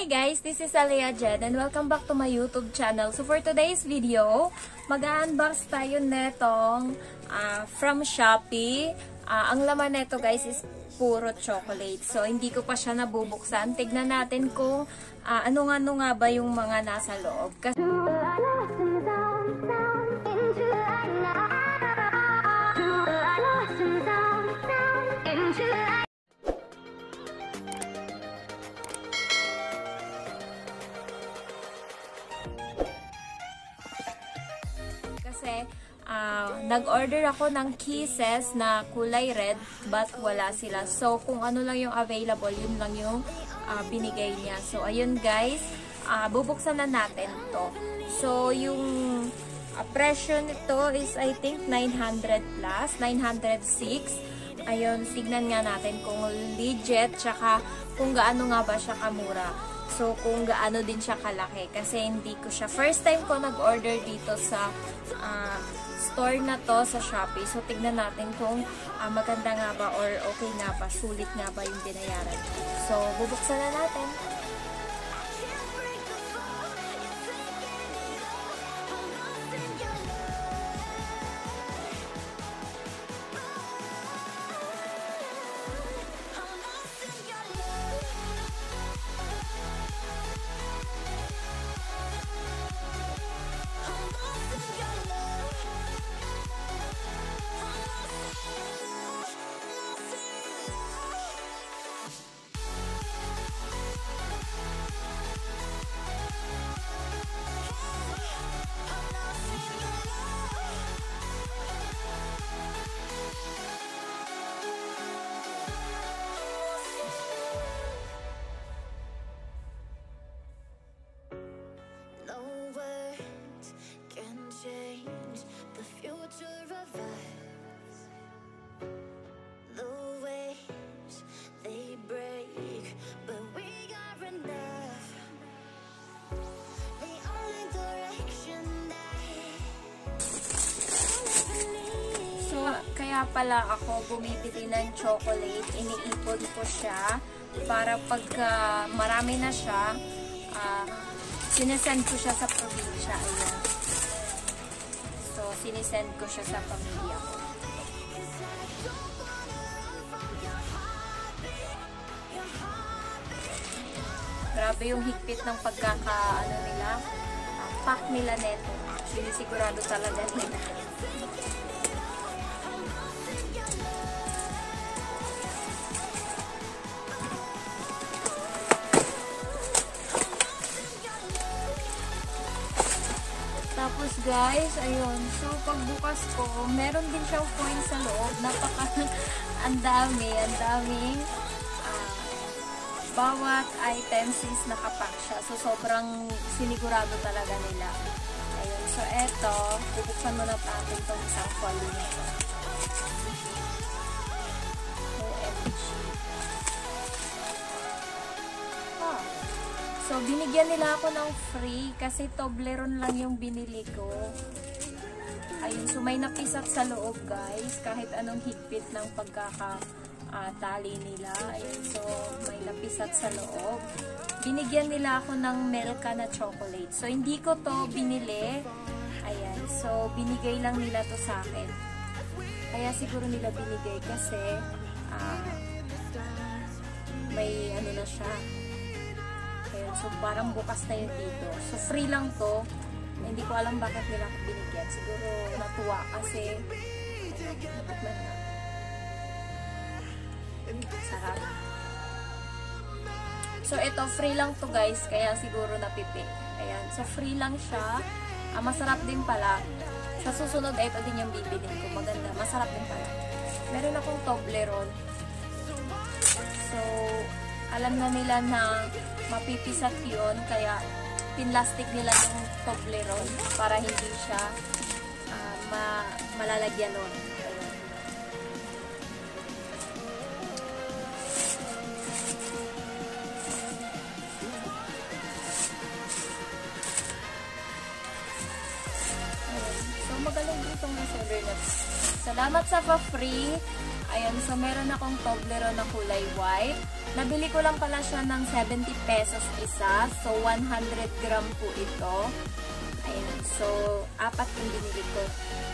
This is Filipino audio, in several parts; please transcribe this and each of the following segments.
Hi guys, this is Alea Jen and welcome back to my YouTube channel. So for today's video, mag-unbox tayo netong from Shopee. Ang laman neto guys is puro chocolate. So hindi ko pa siya nabubuksan. Tignan natin kung ano nga ba yung mga nasa loob. Kasi nag-order ako ng kisses na kulay red but wala sila. So, kung ano lang yung available, yun lang yung binigay niya. So, ayun guys, bubuksan na natin to. So, yung presyo nito is I think 900 plus, 906. Ayun, tignan nga natin kung legit, tsaka kung gaano nga ba siya kamura. So, kung gaano din siya kalaki. Kasi hindi ko siya, first time ko nag-order dito sa store na to sa Shopee. So, tignan natin kung maganda nga ba or okay nga ba, sulit nga ba yung binayaran. So, bubuksan na natin. Kaya pala ako bumibili ng chocolate, iniipon ko siya para pagka marami na siya, sinesend ko siya sa probinsya. Ayan. So, sinesend ko siya sa pamilya ko. Grabe yung higpit ng pagkaka-ano nila, pack nila neto. Sinisigurado talaga nila. Tapos guys, ayun. So, pagbukas ko, meron din siyang coins sa loob. Ang daming bawat items is nakapack siya. So, sobrang sinigurado talaga nila. Ayun. So, eto, bubuksan mo na natin itong isang folio nito. OMG. So, binigyan nila ako ng free kasi Toblerone lang yung binili ko. Ayun, so may napisat sa loob guys, kahit anong higpit ng pagkakatali nila. Ayun, so may napisat sa loob. Binigyan nila ako ng Milka na chocolate. So, hindi ko to binili. Ayan, so binigay lang nila to sa akin. Kaya siguro nila binigay kasi may ano na siya. So, parang bukas na yun dito. So, free lang to. Hindi ko alam bakit nila ako binigyan. Siguro natuwa kasi natikman na. Sarap. So, ito, free lang to guys. Kaya siguro napipi. Ayan. So, free lang siya. Masarap din pala. Sa susunod, ito din yung bibilin ko. Maganda. Masarap din pala. Meron akong Toblerone. So, alam na nila na mapipisat yun, kaya pinlastic nila yung Toblerone para hindi siya malalagyan nun. So, magaling itong reseller na. Salamat sa pa-free. Ayan, so meron akong Toblerone na kulay white. Nabili ko lang pala siya ng 70 pesos isa. So, 100 gram po ito. Ayan, so, 4 yung binili ko.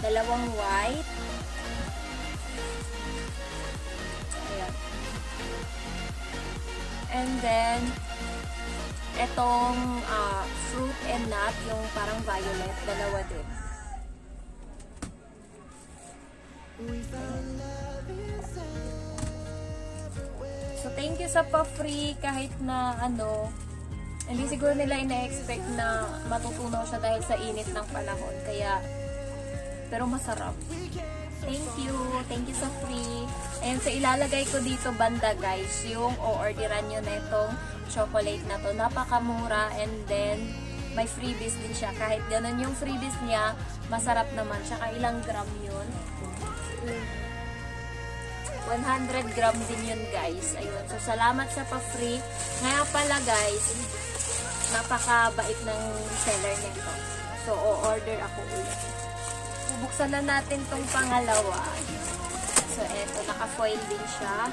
2 white. Ayan. And then, etong fruit and nut, yung parang violet, 2 din. So, thank you sa pa-free kahit na hindi siguro nila ina-expect na matutunaw siya dahil sa init ng panahon. Kaya, pero masarap. Thank you. Thank you sa free. Ayan, so ilalagay ko dito banda guys, yung o-orderan nyo na itong chocolate na to. Napakamura and then may freebies din siya. Kahit ganun yung freebies niya, masarap naman. Tsaka ilang gram yun? 100 gram din yun guys. Ayun. So, salamat sa pa-free. Ngayon pala guys, napakabait ng seller nito. So, o-order ako ulit. Bubuksan na natin tong pangalawa. So, eto. Naka-foil din siya.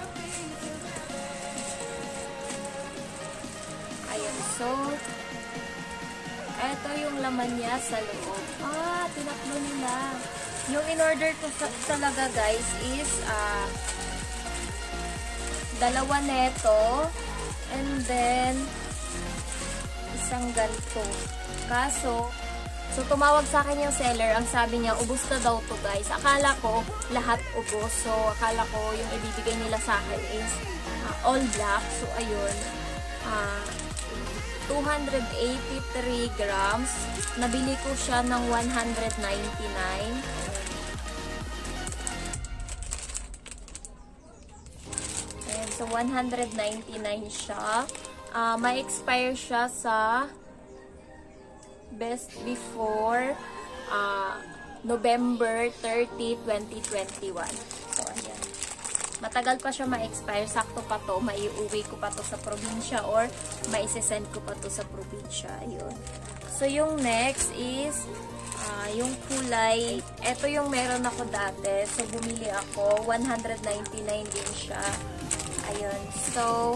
Ayun. So, eto yung laman niya sa loob. Tinaklo nila. Yung in-order ko talaga guys is 2 neto and then isang ganito. Kaso, so tumawag sa akin yung seller, ang sabi niya, ubos na daw to guys. Akala ko, lahat ubos. So, akala ko yung ibibigay nila sa akin is all black. So, ayun. 283 grams. Nabili ko siya ng 199. Ayan, so 199 siya. May expire siya sa best before November 30, 2021. So, ayan. Matagal pa siya ma-expire. Sakto pa to. Maiuwi ko pa to sa probinsya or maisesend ko pa to sa probinsya. Ayun. So, yung next is yung kulay. Ito yung meron ako dati. So, bumili ako. 199 din siya. Ayun. So,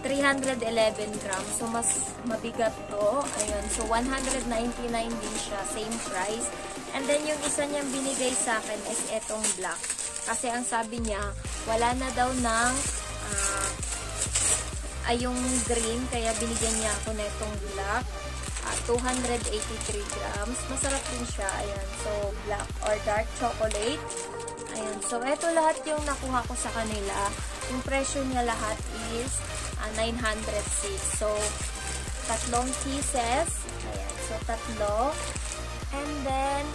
311 grams. So, mas mabigat to. Ayun. So, 199 din siya. Same price. And then, yung isa niyang binigay sa akin is etong black. Kasi ang sabi niya, wala na daw ng yung green. Kaya binigyan niya ako na itong black. 283 grams. Masarap din siya. Ayan. So, black or dark chocolate. Ayan. So, eto lahat yung nakuha ko sa kanila. Yung presyo niya lahat is 906. So, 3 pieces. Ayan. So, 3. And then,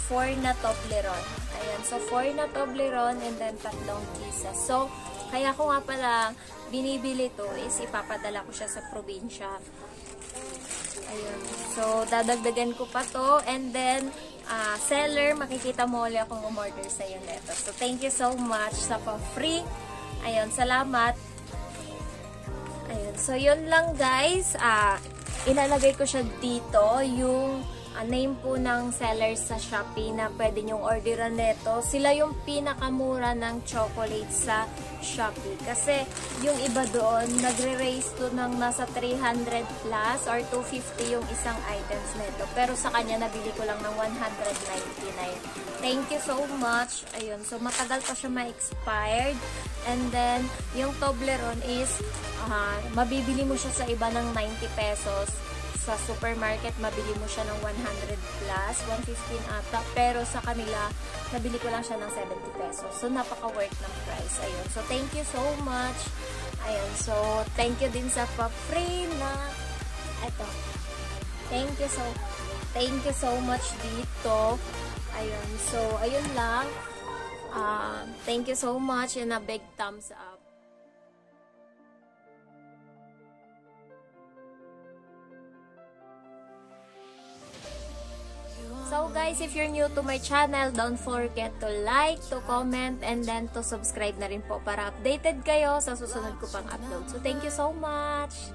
4 na Toblerone. Ayan. So, 4 na Toblerone and then 3 pieces. So, kaya ko nga pala binibili to is ipapadala ko siya sa probinsya. Ayun. So, dadagdagan ko pa to. And then, seller, makikita mo ulit akong umorder sa iyo neto. So, thank you so much sa pa-free. Ayun, salamat. Ayun. So, yun lang guys. Ilalagay ko siya dito. Yung name po ng sellers sa Shopee na pwede nyong orderan neto. Sila yung pinakamura ng chocolate sa Shopee. Kasi yung iba doon, nagre-raise to ng nasa 300 plus or 250 yung isang items neto. Pero sa kanya, nabili ko lang ng 199. Thank you so much. Ayun. So, matagal pa siya ma-expired. And then, yung Toblerone is, mabibili mo siya sa iba ng 90 pesos. Sa supermarket, mabili mo siya ng 100 plus, 115 ata. Pero sa kanila, nabili ko lang siya ng 70 pesos. So, napaka-worth ng price. Ayun. So, thank you so much. Ayun. So, thank you din sa pa-free na eto. Thank you so much dito. Ayun. So, ayun lang. Thank you so much and a big thumbs up. So guys, if you're new to my channel, don't forget to like, to comment, and then to subscribe na rin po para updated kayo sa susunod ko pang upload. So thank you so much!